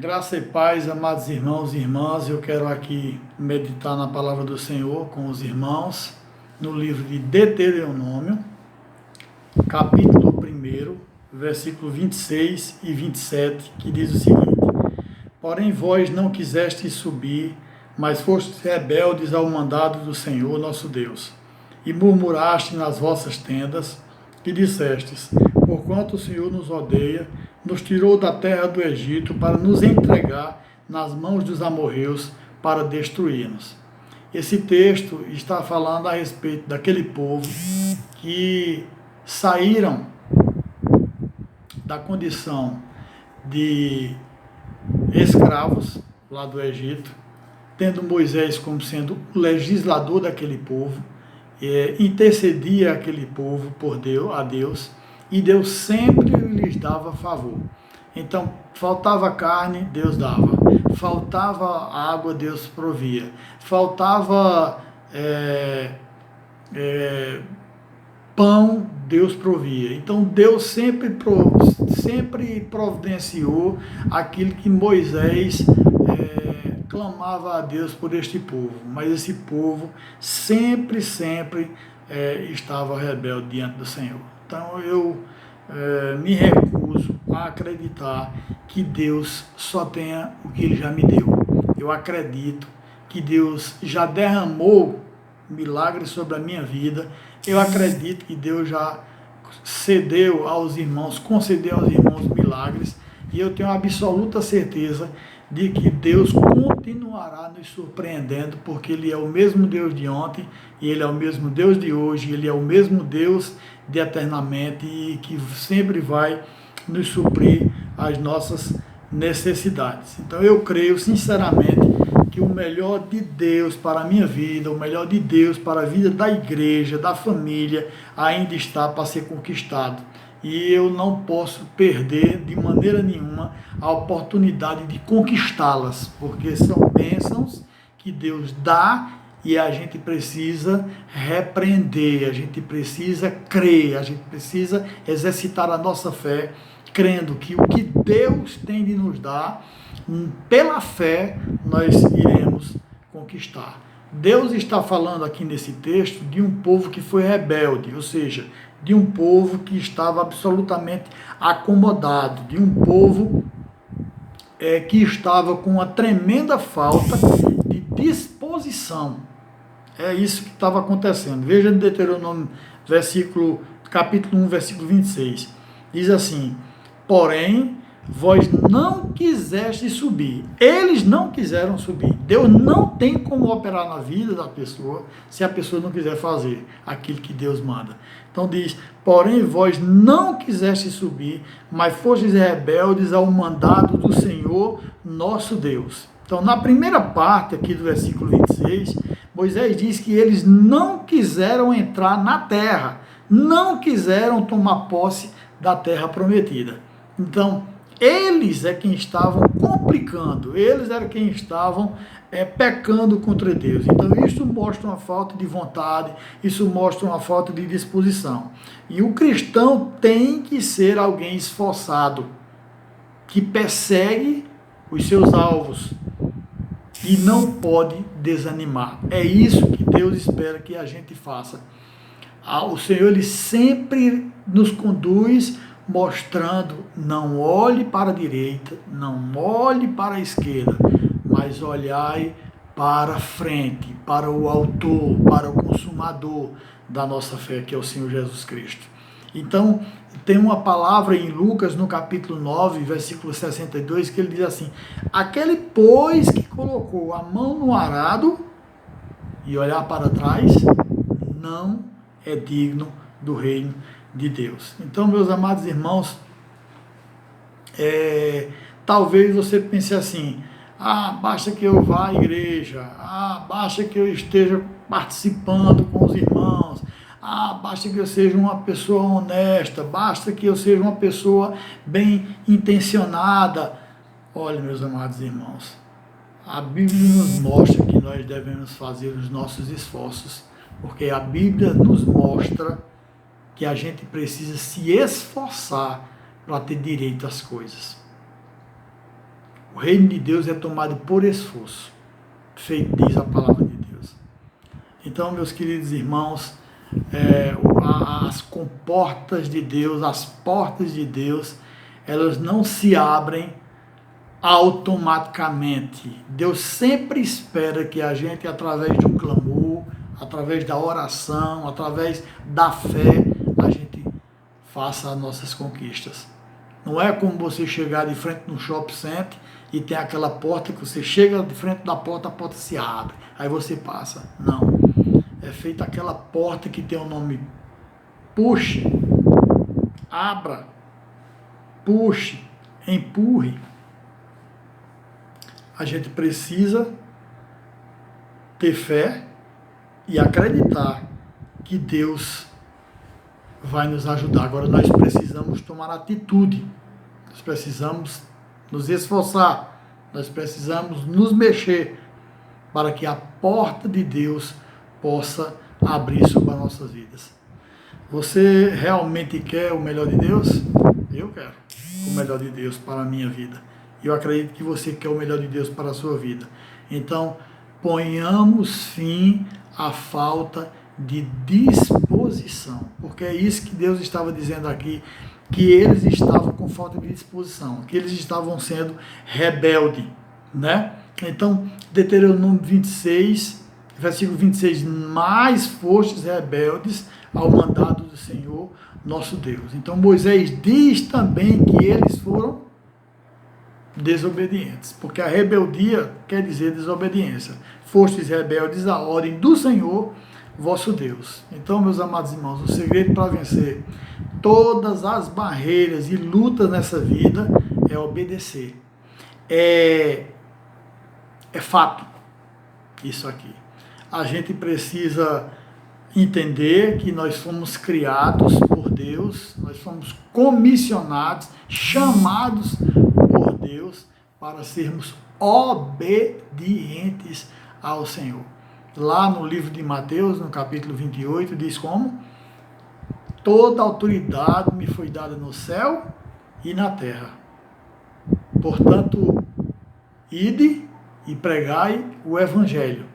Graça e paz, amados irmãos e irmãs, eu quero aqui meditar na palavra do Senhor com os irmãos, no livro de Deuteronômio, capítulo 1, versículo 26 e 27, que diz o seguinte: Porém vós não quisestes subir, mas fostes rebeldes ao mandado do Senhor nosso Deus, e murmuraste nas vossas tendas, e dissestes: Porquanto o Senhor nos odeia, nos tirou da terra do Egito para nos entregar nas mãos dos amorreus para destruir-nos. Esse texto está falando a respeito daquele povo que saíram da condição de escravos lá do Egito, tendo Moisés como sendo o legislador daquele povo, intercedia aquele povo por Deus, a Deus, e Deus sempre lhes dava favor. Então, faltava carne, Deus dava. Faltava água, Deus provia. Faltava pão, Deus provia. Então, Deus sempre providenciou aquilo que Moisés clamava a Deus por este povo. Mas esse povo sempre estava rebelde diante do Senhor. Então eu me recuso a acreditar que Deus só tenha o que Ele já me deu. Eu acredito que Deus já derramou milagres sobre a minha vida. Eu acredito que Deus já concedeu aos irmãos milagres. E eu tenho absoluta certeza de que Deus continuará nos surpreendendo, porque Ele é o mesmo Deus de ontem, e Ele é o mesmo Deus de hoje, Ele é o mesmo Deus de eternamente, e que sempre vai nos suprir as nossas necessidades. Então eu creio sinceramente que o melhor de Deus para a minha vida, o melhor de Deus para a vida da igreja, da família, ainda está para ser conquistado. E eu não posso perder de maneira nenhuma a oportunidade de conquistá-las, porque são bênçãos que Deus dá e a gente precisa repreender, a gente precisa crer, a gente precisa exercitar a nossa fé, crendo que o que Deus tem de nos dar, pela fé, nós iremos conquistar. Deus está falando aqui nesse texto de um povo que foi rebelde, ou seja, de um povo que estava absolutamente acomodado, de um povo que estava com uma tremenda falta de disposição. É isso que estava acontecendo. Veja no Deuteronômio, capítulo 1, versículo 26. Diz assim: Porém, vós não quisestes subir. Eles não quiseram subir. Deus não tem como operar na vida da pessoa se a pessoa não quiser fazer aquilo que Deus manda. Então diz: porém vós não quisestes subir, mas fostes rebeldes ao mandado do Senhor nosso Deus. Então, na primeira parte aqui do versículo 26, Moisés diz que eles não quiseram entrar na terra, não quiseram tomar posse da terra prometida. Então, eles é quem estavam complicando, eles eram quem estavam pecando contra Deus. Então isso mostra uma falta de vontade, isso mostra uma falta de disposição. E o cristão tem que ser alguém esforçado, que persegue os seus alvos e não pode desanimar. É isso que Deus espera que a gente faça. O Senhor, Ele sempre nos conduz mostrando: não olhe para a direita, não olhe para a esquerda, mas olhai para frente, para o autor, para o consumador da nossa fé, que é o Senhor Jesus Cristo. Então, tem uma palavra em Lucas, no capítulo 9, versículo 62, que ele diz assim: aquele, pois, que colocou a mão no arado e olhar para trás, não é digno do reino de Deus. Então, meus amados irmãos, talvez você pense assim: basta que eu vá à igreja, basta que eu esteja participando com os irmãos, basta que eu seja uma pessoa honesta, basta que eu seja uma pessoa bem intencionada. Olha, meus amados irmãos, a Bíblia nos mostra que nós devemos fazer os nossos esforços, porque a Bíblia nos mostra que a gente precisa se esforçar para ter direito às coisas. O reino de Deus é tomado por esforço, feito diz a palavra de Deus. Então, meus queridos irmãos, as comportas de Deus, as portas de Deus, elas não se abrem automaticamente. Deus sempre espera que a gente, através de um clamor, através da oração, através da fé, a gente faça as nossas conquistas. Não é como você chegar de frente no shopping center e tem aquela porta que você chega de frente da porta, a porta se abre, aí você passa. Não. É feita aquela porta que tem o nome puxe, abra, puxe, empurre. A gente precisa ter fé e acreditar que Deus vai nos ajudar. Agora nós precisamos tomar atitude, nós precisamos nos esforçar, nós precisamos nos mexer para que a porta de Deus possa abrir sobre as nossas vidas. Você realmente quer o melhor de Deus? Eu quero o melhor de Deus para a minha vida. E eu acredito que você quer o melhor de Deus para a sua vida. Então, ponhamos fim à falta de disposição. Porque é isso que Deus estava dizendo aqui, que eles estavam com falta de disposição, que eles estavam sendo rebeldes, né? Então, Deuteronômio 26, versículo 26, mais fostes rebeldes ao mandado do Senhor nosso Deus. Então, Moisés diz também que eles foram desobedientes, porque a rebeldia quer dizer desobediência. Fostes rebeldes à ordem do Senhor vosso Deus. Então, meus amados irmãos, o segredo para vencer todas as barreiras e lutas nessa vida é obedecer. É fato isso aqui. A gente precisa entender que nós fomos criados por Deus, nós fomos comissionados, chamados por Deus para sermos obedientes ao Senhor. Lá no livro de Mateus, no capítulo 28, diz como? Toda autoridade me foi dada no céu e na terra. Portanto, ide e pregai o evangelho,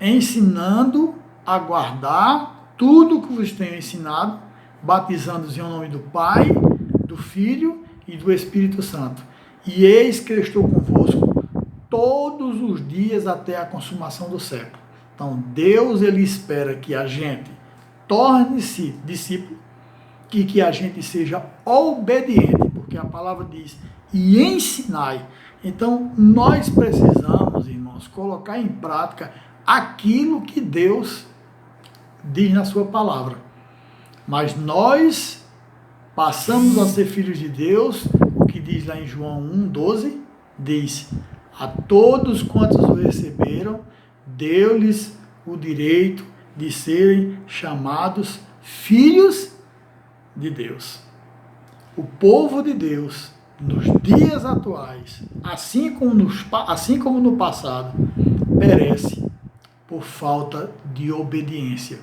ensinando a guardar tudo o que vos tenho ensinado, batizando-os em nome do Pai, do Filho e do Espírito Santo. E eis que eu estou convosco todos os dias até a consumação do século. Então, Deus, ele espera que a gente torne-se discípulo e que a gente seja obediente, porque a palavra diz, e ensinai. Então, nós precisamos, irmãos, colocar em prática aquilo que Deus diz na sua palavra. Mas nós passamos a ser filhos de Deus, o que diz lá em João 1,12, diz, a todos quantos o receberam, deu-lhes o direito de serem chamados filhos de Deus. O povo de Deus, nos dias atuais, assim como no passado, perece por falta de obediência,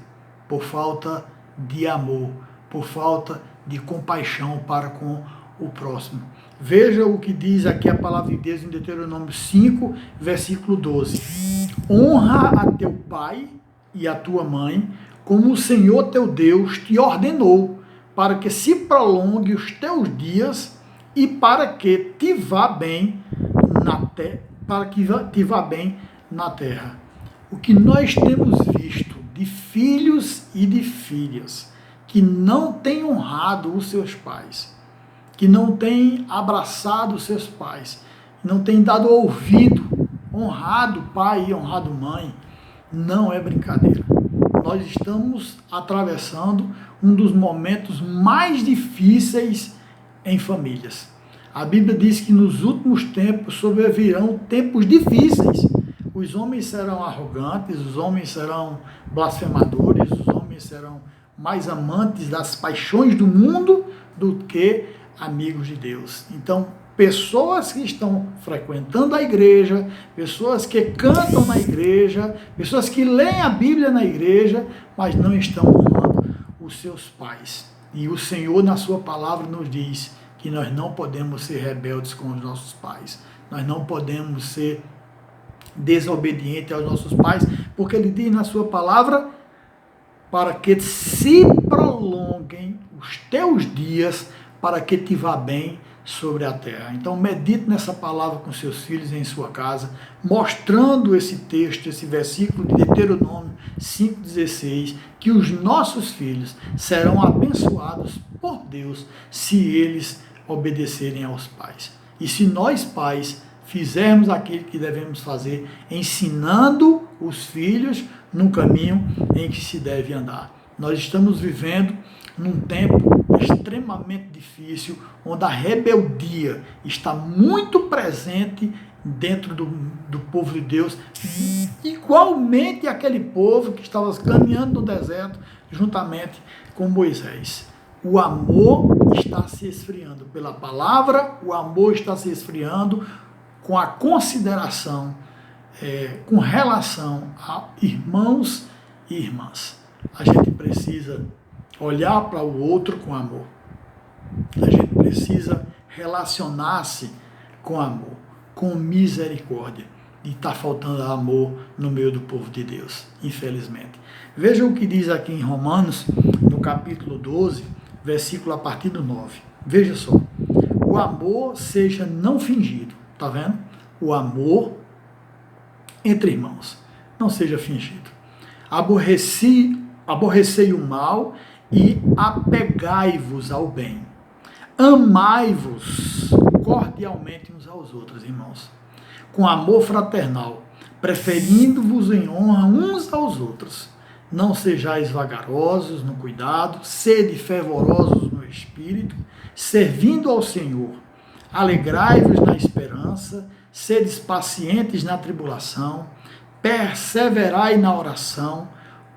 por falta de amor, por falta de compaixão para com o próximo. Veja o que diz aqui a palavra de Deus em Deuteronômio 5, versículo 12. Honra a teu pai e a tua mãe, como o Senhor teu Deus te ordenou, para que se prolongue os teus dias e para que te vá bem na terra. O que nós temos visto de filhos e de filhas que não têm honrado os seus pais, que não têm abraçado os seus pais, não têm dado ouvido, honrado pai e honrado mãe, não é brincadeira. Nós estamos atravessando um dos momentos mais difíceis em famílias. A Bíblia diz que nos últimos tempos sobrevirão tempos difíceis. Os homens serão arrogantes, os homens serão blasfemadores, os homens serão mais amantes das paixões do mundo do que amigos de Deus. Então, pessoas que estão frequentando a igreja, pessoas que cantam na igreja, pessoas que leem a Bíblia na igreja, mas não estão honrando os seus pais. E o Senhor, na sua palavra, nos diz que que nós não podemos ser rebeldes com os nossos pais. Nós não podemos ser desobedientes aos nossos pais, porque ele diz na sua palavra, para que se prolonguem os teus dias, para que te vá bem sobre a terra. Então medite nessa palavra com seus filhos em sua casa, mostrando esse texto, esse versículo de Deuteronômio 5,16, que os nossos filhos serão abençoados por Deus se eles obedecerem aos pais. E se nós pais fizermos aquilo que devemos fazer, ensinando os filhos no caminho em que se deve andar. Nós estamos vivendo num tempo extremamente difícil, onde a rebeldia está muito presente dentro do povo de Deus, igualmente aquele povo que estava caminhando no deserto juntamente com Moisés. O amor está se esfriando pela palavra, o amor está se esfriando com a consideração, com relação a irmãos e irmãs. A gente precisa olhar para o outro com amor. A gente precisa relacionar-se com amor, com misericórdia. E está faltando amor no meio do povo de Deus, infelizmente. Veja o que diz aqui em Romanos, no capítulo 12, versículo a partir do 9. Veja só. O amor seja não fingido. Está vendo? O amor entre irmãos não seja fingido. Aborrecei o mal e apegai-vos ao bem. Amai-vos cordialmente uns aos outros, irmãos, com amor fraternal, preferindo-vos em honra uns aos outros. Não sejais vagarosos no cuidado, sede fervorosos no espírito, servindo ao Senhor. Alegrai-vos na esperança, sedes pacientes na tribulação, perseverai na oração,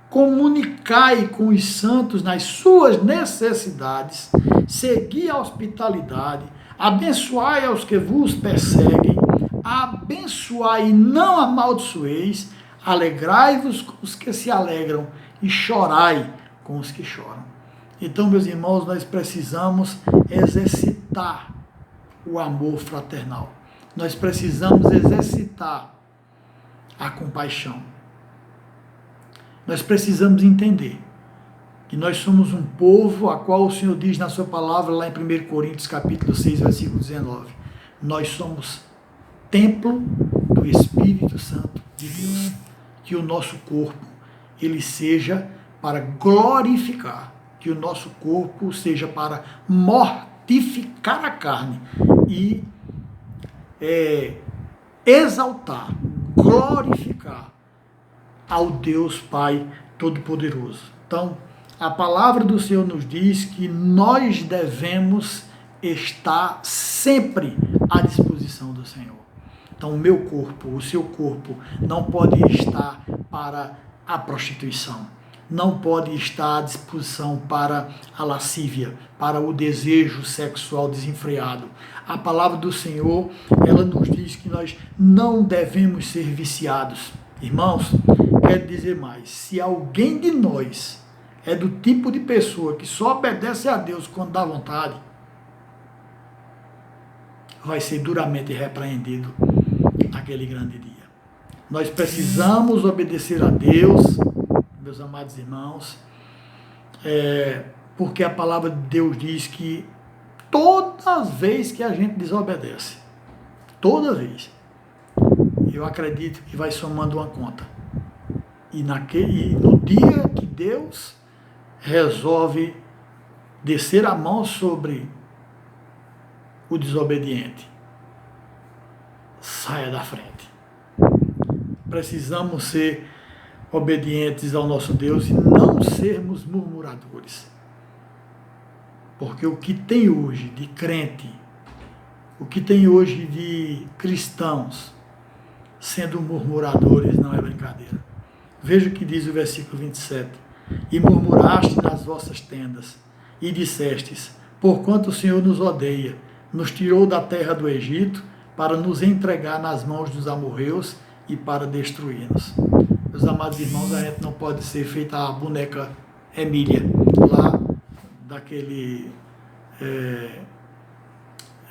comunicai com os santos nas suas necessidades, segui a hospitalidade, abençoai aos que vos perseguem, abençoai e não amaldiçoeis, alegrai-vos com os que se alegram e chorai com os que choram. Então, meus irmãos, nós precisamos exercitar o amor fraternal. Nós precisamos exercitar a compaixão. Nós precisamos entender que nós somos um povo a qual o Senhor diz na sua palavra lá em 1 Coríntios capítulo 6, versículo 19. Nós somos templo do Espírito Santo de Deus. Que o nosso corpo ele seja para glorificar, que o nosso corpo seja para mortificar a carne e exaltar, glorificar ao Deus Pai Todo-Poderoso. Então, a palavra do Senhor nos diz que nós devemos estar sempre à disposição do Senhor. Então, o meu corpo, o seu corpo, não pode estar para a prostituição, não pode estar à disposição para a lascívia, para o desejo sexual desenfreado. A palavra do Senhor, ela nos diz que nós não devemos ser viciados. Irmãos, quero dizer mais, se alguém de nós é do tipo de pessoa que só obedece a Deus quando dá vontade, vai ser duramente repreendido naquele grande dia. Nós precisamos obedecer a Deus, meus amados irmãos, porque a palavra de Deus diz que toda vez que a gente desobedece, toda vez, eu acredito que vai somando uma conta. E no dia que Deus resolve descer a mão sobre o desobediente, saia da frente. Precisamos ser obedientes ao nosso Deus e não sermos murmuradores. Porque o que tem hoje de crente, o que tem hoje de cristãos sendo murmuradores não é brincadeira. Veja o que diz o versículo 27. E murmuraste nas vossas tendas e dissestes, porquanto o Senhor nos odeia, nos tirou da terra do Egito para nos entregar nas mãos dos amorreus e para destruir-nos. Meus amados irmãos, a gente não pode ser feita a boneca Emília, lá daquele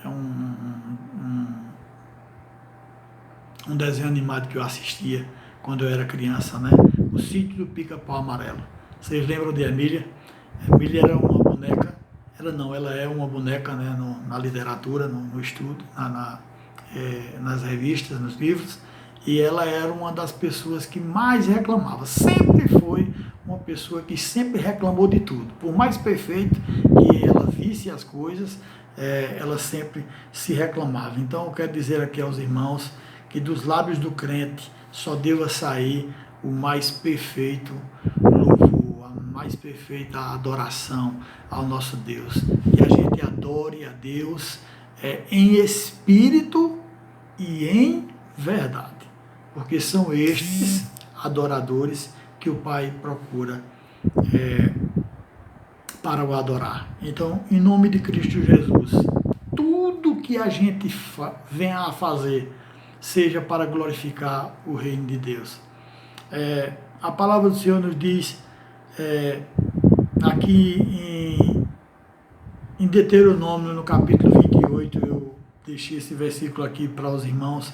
um desenho animado que eu assistia quando eu era criança, né? O Sítio do Pica-Pau Amarelo. Vocês lembram de Emília? Emília era uma boneca, ela é uma boneca, né, na literatura, no estudo, nas revistas, nos livros, e ela era uma das pessoas que mais reclamava. Sempre foi uma pessoa que sempre reclamou de tudo. Por mais perfeito que ela visse as coisas, ela sempre se reclamava. Então eu quero dizer aqui aos irmãos que dos lábios do crente só deva sair o mais perfeito louvor, a mais perfeita adoração ao nosso Deus. Que a gente adore a Deus em espírito e em verdade. Porque são estes adoradores que o Pai procura para o adorar. Então, em nome de Cristo Jesus, tudo que a gente venha a fazer seja para glorificar o reino de Deus. A palavra do Senhor nos diz aqui em Deuteronômio, no capítulo 28, eu deixei esse versículo aqui para os irmãos,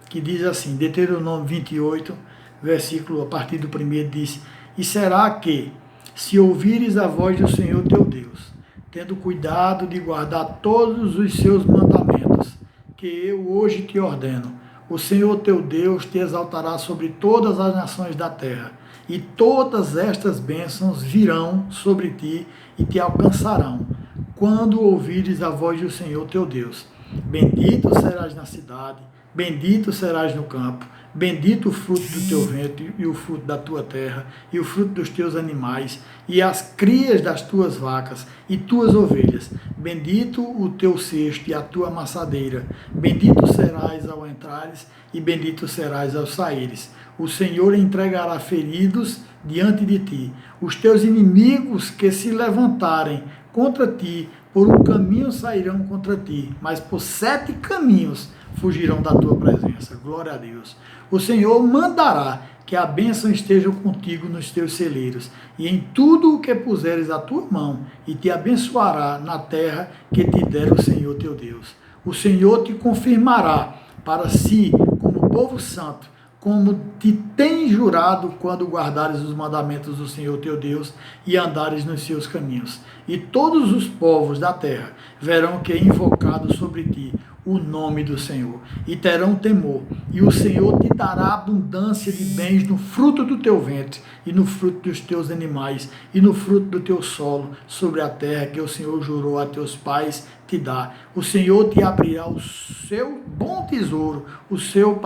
que diz assim, Deuteronômio 28, versículo a partir do 1 diz: E será que, se ouvires a voz do Senhor teu Deus, tendo cuidado de guardar todos os seus mandamentos, que eu hoje te ordeno, o Senhor teu Deus te exaltará sobre todas as nações da terra, e todas estas bênçãos virão sobre ti e te alcançarão, quando ouvires a voz do Senhor teu Deus. Bendito serás na cidade, bendito serás no campo, bendito o fruto do teu ventre e o fruto da tua terra, e o fruto dos teus animais, e as crias das tuas vacas e tuas ovelhas. Bendito o teu cesto e a tua amassadeira. Bendito serás ao entrares e bendito serás ao saíres. O Senhor entregará feridos diante de ti. Os teus inimigos que se levantarem contra ti, por um caminho sairão contra ti, mas por 7 caminhos fugirão da tua presença. Glória a Deus. O Senhor mandará que a bênção esteja contigo nos teus celeiros e em tudo o que puseres a tua mão, e te abençoará na terra que te der o Senhor teu Deus. O Senhor te confirmará para si como povo santo, como te tem jurado, quando guardares os mandamentos do Senhor teu Deus e andares nos seus caminhos. E todos os povos da terra verão que é invocado sobre ti o nome do Senhor, e terão temor, e o Senhor te dará abundância de bens no fruto do teu ventre, e no fruto dos teus animais, e no fruto do teu solo, sobre a terra que o Senhor jurou a teus pais te dar. O Senhor te abrirá o seu bom tesouro, o céu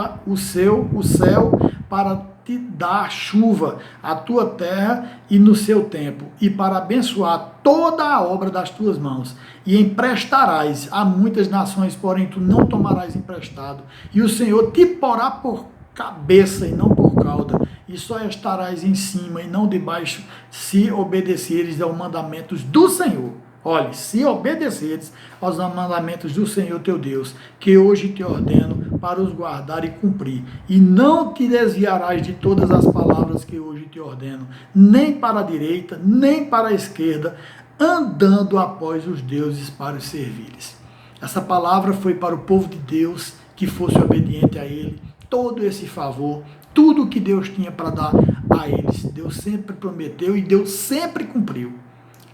para te dar chuva à tua terra e no seu tempo, e para abençoar toda a obra das tuas mãos. E emprestarás a muitas nações, porém tu não tomarás emprestado. E o Senhor te porá por cabeça e não por cauda, e só estarás em cima e não debaixo, se obedeceres aos mandamentos do Senhor. Olhe, se obedeceres aos mandamentos do Senhor teu Deus, que hoje te ordeno para os guardar e cumprir, e não te desviarás de todas as palavras que hoje te ordeno, nem para a direita, nem para a esquerda, andando após os deuses para os servires. Essa palavra foi para o povo de Deus que fosse obediente a ele. Todo esse favor, tudo que Deus tinha para dar a eles, Deus sempre prometeu e Deus sempre cumpriu.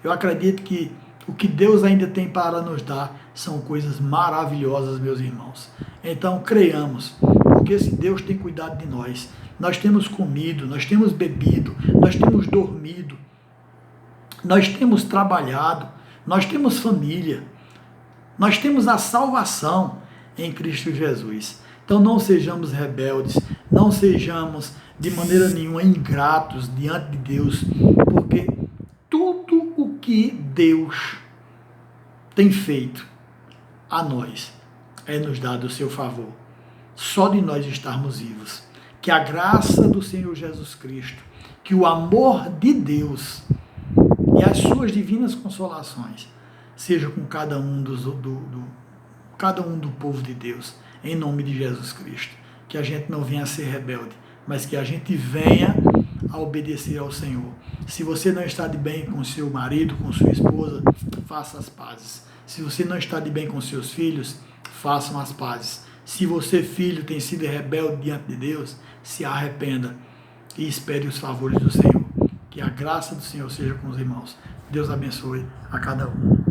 Eu acredito que o que Deus ainda tem para nos dar são coisas maravilhosas, meus irmãos. Então, creiamos, porque se Deus tem cuidado de nós, nós temos comido, nós temos bebido, nós temos dormido, nós temos trabalhado, nós temos família, nós temos a salvação em Cristo Jesus. Então, não sejamos rebeldes, não sejamos de maneira nenhuma ingratos diante de Deus, porque tudo o que Deus tem feito a nós é nos dado o seu favor. Só de nós estarmos vivos. Que a graça do Senhor Jesus Cristo, que o amor de Deus e as suas divinas consolações seja com cada um do povo de Deus, em nome de Jesus Cristo. Que a gente não venha a ser rebelde, mas que a gente venha a obedecer ao Senhor. Se você não está de bem com seu marido, com sua esposa, faça as pazes. Se você não está de bem com seus filhos, façam as pazes. Se você, filho, tem sido rebelde diante de Deus, se arrependa e espere os favores do Senhor. Que a graça do Senhor seja com os irmãos. Deus abençoe a cada um.